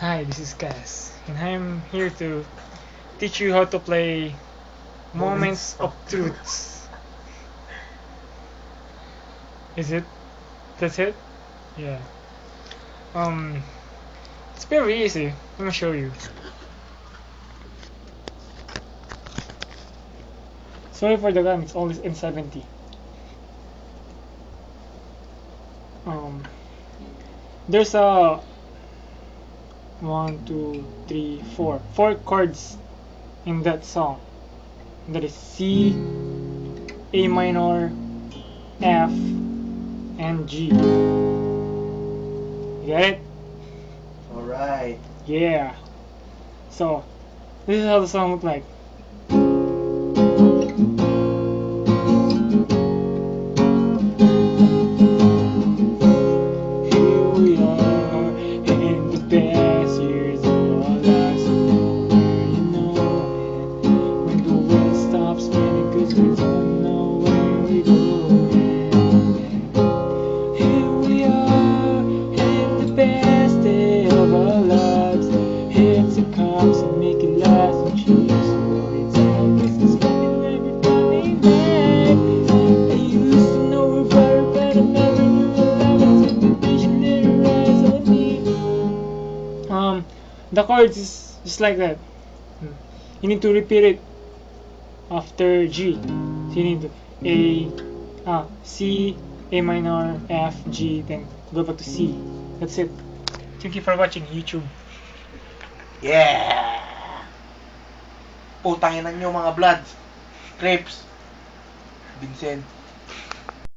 Hi, this is Cass, and I'm here to teach you how to play Moments of Truths. Is it? That's it? Yeah. Um, it's very easy. I'm gonna show you. Sorry for the gun. It's always N70. Um, there's a one, two, three, four chords in that song. That is C, A minor, F, and G. You get it? Alright. Yeah. So, this is how the song looked like. Here we are in the best years of our lives. Where you know it. When the world stops spinning, 'cause we don't know where we're going. Here we are in the best day of our lives. Heads and comes and make it last and choose. So it's always the spending every Friday night. I used to know her better, but I never knew her love until the vision lit her eyes on me. The chords is just like that. You need to repeat it after G. So you need to C, A minor, F, G, then go back to C. That's it. Thank you for watching YouTube. Yeah! Putangin nyo mga bloods. Crepes. Vincent.